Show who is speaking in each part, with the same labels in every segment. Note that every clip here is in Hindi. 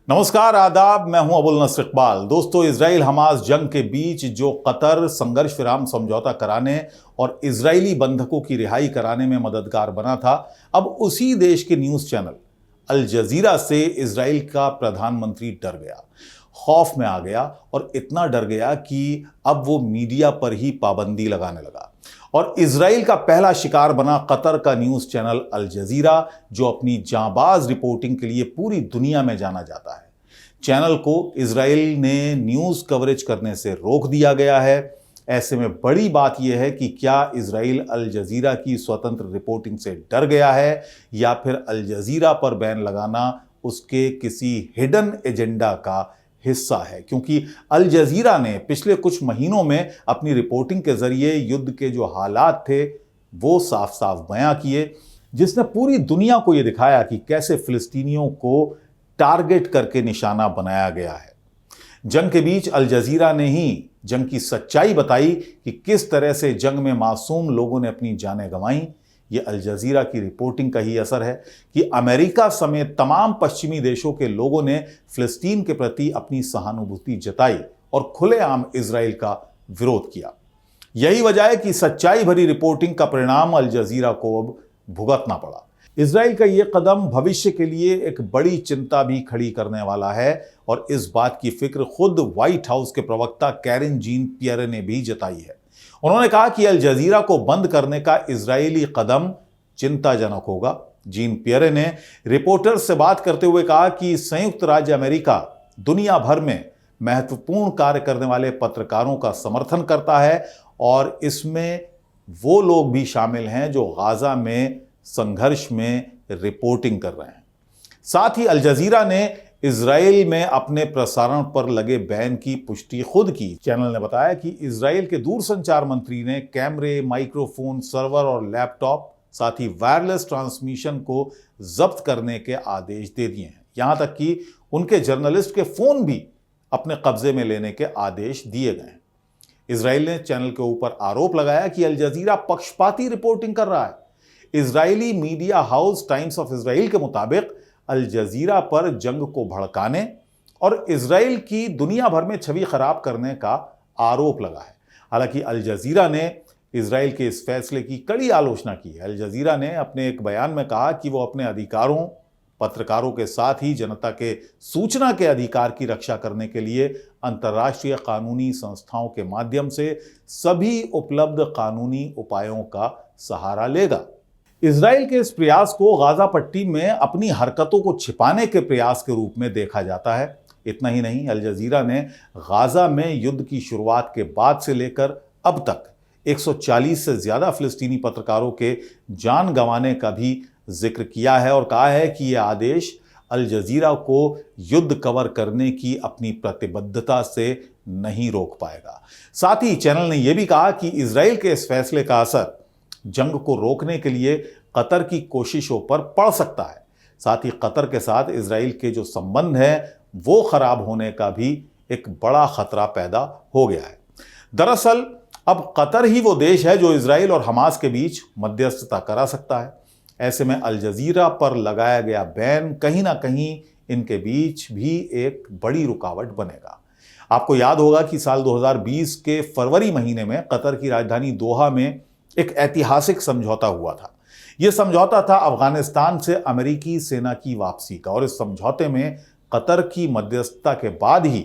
Speaker 1: नमस्कार, आदाब। मैं हूं अबुल नस्र इकबाल। दोस्तों, इजराइल हमास जंग के बीच जो कतर संघर्ष विराम समझौता कराने और इजरायली बंधकों की रिहाई कराने में मददगार बना था, अब उसी देश के न्यूज चैनल अल जजीरा से इजराइल का प्रधानमंत्री डर गया, खौफ में आ गया और इतना डर गया कि अब वो मीडिया पर ही पाबंदी लगाने लगा। और इजराइल का पहला शिकार बना कतर का न्यूज चैनल अल जजीरा, जो अपनी जांबाज रिपोर्टिंग के लिए पूरी दुनिया में जाना जाता है। चैनल को इजराइल ने न्यूज कवरेज करने से रोक दिया गया है। ऐसे में बड़ी बात यह है कि क्या इजराइल अल जजीरा की स्वतंत्र रिपोर्टिंग से डर गया है या फिर अल जजीरा पर बैन लगाना उसके किसी हिडन एजेंडा का हिस्सा है। क्योंकि अल जजीरा ने पिछले कुछ महीनों में अपनी रिपोर्टिंग के जरिए युद्ध के जो हालात थे वो साफ साफ बयां किए, जिसने पूरी दुनिया को यह दिखाया कि कैसे फिलिस्तीनियों को टारगेट करके निशाना बनाया गया है। जंग के बीच अल जजीरा ने ही जंग की सच्चाई बताई कि किस तरह से जंग में मासूम लोगों ने अपनी जानें गंवाई। ये अल जजीरा की रिपोर्टिंग का ही असर है कि अमेरिका समेत तमाम पश्चिमी देशों के लोगों ने फिलिस्तीन के प्रति अपनी सहानुभूति जताई और खुलेआम इजराइल का विरोध किया। यही वजह है कि सच्चाई भरी रिपोर्टिंग का परिणाम अल जजीरा को अब भुगतना पड़ा। इजराइल का यह कदम भविष्य के लिए एक बड़ी चिंता भी खड़ी करने वाला है और इस बात की फिक्र खुद व्हाइट हाउस के प्रवक्ता कैरन जीन पियरे ने भी जताई है। उन्होंने कहा कि अल जजीरा को बंद करने का इजरायली कदम चिंताजनक होगा। जीन पियरे ने रिपोर्टर्स से बात करते हुए कहा कि संयुक्त राज्य अमेरिका दुनिया भर में महत्वपूर्ण कार्य करने वाले पत्रकारों का समर्थन करता है और इसमें वो लोग भी शामिल हैं जो गाजा में संघर्ष में रिपोर्टिंग कर रहे हैं। साथ ही अल जजीरा ने इजराइल में अपने प्रसारण पर लगे बैन की पुष्टि खुद की। चैनल ने बताया कि इजराइल के दूरसंचार मंत्री ने कैमरे, माइक्रोफोन, सर्वर और लैपटॉप, साथ ही वायरलेस ट्रांसमिशन को जब्त करने के आदेश दे दिए हैं। यहां तक कि उनके जर्नलिस्ट के फोन भी अपने कब्जे में लेने के आदेश दिए गए हैं। इजराइल ने चैनल के ऊपर आरोप लगाया कि अल जजीरा पक्षपाती रिपोर्टिंग कर रहा है। Israeli media house times of Israel के मुताबिक अल जजीरा पर जंग को भड़काने और इजराइल की दुनिया भर में छवि खराब करने का आरोप लगा है। हालांकि अल जजीरा ने इजराइल के इस फैसले की कड़ी आलोचना की है। अल जजीरा ने अपने एक बयान में कहा कि वो अपने अधिकारों, पत्रकारों के साथ ही जनता के सूचना के अधिकार की रक्षा करने के लिए अंतर्राष्ट्रीय कानूनी संस्थाओं के माध्यम से सभी उपलब्ध कानूनी उपायों का सहारा लेगा। इजराइल के इस प्रयास को गाजा पट्टी में अपनी हरकतों को छिपाने के प्रयास के रूप में देखा जाता है। इतना ही नहीं, अल जजीरा ने गाजा में युद्ध की शुरुआत के बाद से लेकर अब तक 140 से ज्यादा फिलिस्तीनी पत्रकारों के जान गंवाने का भी जिक्र किया है और कहा है कि यह आदेश अल जजीरा को युद्ध कवर करने की अपनी प्रतिबद्धता से नहीं रोक पाएगा। साथ ही चैनल ने यह भी कहा कि इजराइल के इस फैसले का असर जंग को रोकने के लिए कतर की कोशिशों पर पड़ सकता है। साथ ही कतर के साथ इजराइल के जो संबंध है वो खराब होने का भी एक बड़ा खतरा पैदा हो गया है। दरअसल अब कतर ही वो देश है जो इजराइल और हमास के बीच मध्यस्थता करा सकता है। ऐसे में अल जजीरा पर लगाया गया बैन कहीं ना कहीं इनके बीच भी एक बड़ी रुकावट बनेगा। आपको याद होगा कि साल 2020 के फरवरी महीने में कतर की राजधानी दोहा में एक ऐतिहासिक समझौता हुआ था। यह समझौता था अफगानिस्तान से अमेरिकी सेना की वापसी का और इस समझौते में कतर की मध्यस्थता के बाद ही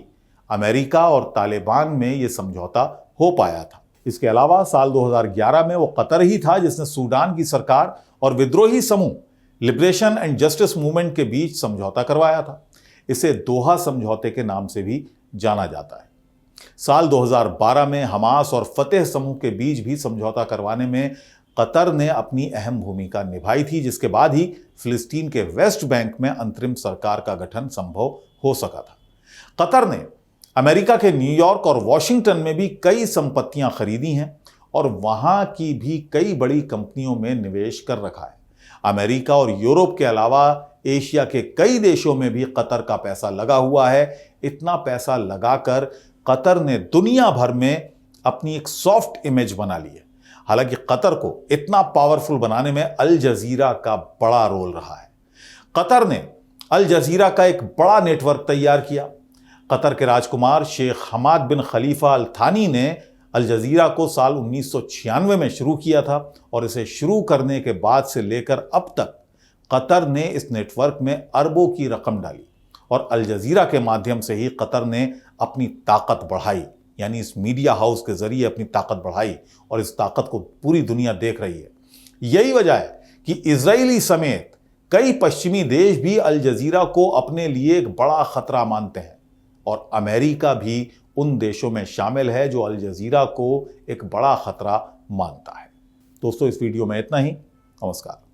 Speaker 1: अमेरिका और तालिबान में यह समझौता हो पाया था। इसके अलावा साल 2011 में वो कतर ही था जिसने सूडान की सरकार और विद्रोही समूह लिबरेशन एंड जस्टिस मूवमेंट के बीच समझौता करवाया था। इसे दोहा समझौते के नाम से भी जाना जाता है। साल 2012 में हमास और फतेह समूह के बीच भी समझौता करवाने में कतर ने अपनी अहम भूमिका निभाई थी, जिसके बाद ही फिलिस्तीन के वेस्ट बैंक में अंतरिम सरकार का गठन संभव हो सका था। कतर ने अमेरिका के न्यूयॉर्क और वॉशिंगटन में भी कई संपत्तियां खरीदी हैं और वहां की भी कई बड़ी कंपनियों में निवेश कर रखा है। अमेरिका और यूरोप के अलावा एशिया के कई देशों में भी कतर का पैसा लगा हुआ है। इतना पैसा लगाकर कतर ने दुनिया भर में अपनी एक सॉफ्ट इमेज बना ली है। हालांकि कतर को इतना पावरफुल बनाने में अल जजीरा का बड़ा रोल रहा है। कतर ने अल जजीरा का एक बड़ा नेटवर्क तैयार किया। कतर के राजकुमार शेख हमाद बिन खलीफा अल थानी ने अल जजीरा को साल 1996 में शुरू किया था और इसे शुरू करने के बाद से लेकर अब तक कतर ने इस नेटवर्क में अरबों की रकम डाली और अल जजीरा के माध्यम से ही कतर ने अपनी ताकत बढ़ाई, यानी इस मीडिया हाउस के जरिए अपनी ताकत बढ़ाई और इस ताकत को पूरी दुनिया देख रही है। यही वजह है कि इजरायली समेत कई पश्चिमी देश भी अल जजीरा को अपने लिए एक बड़ा खतरा मानते हैं और अमेरिका भी उन देशों में शामिल है जो अल जजीरा को एक बड़ा खतरा मानता है। दोस्तों, इस वीडियो में इतना ही। नमस्कार।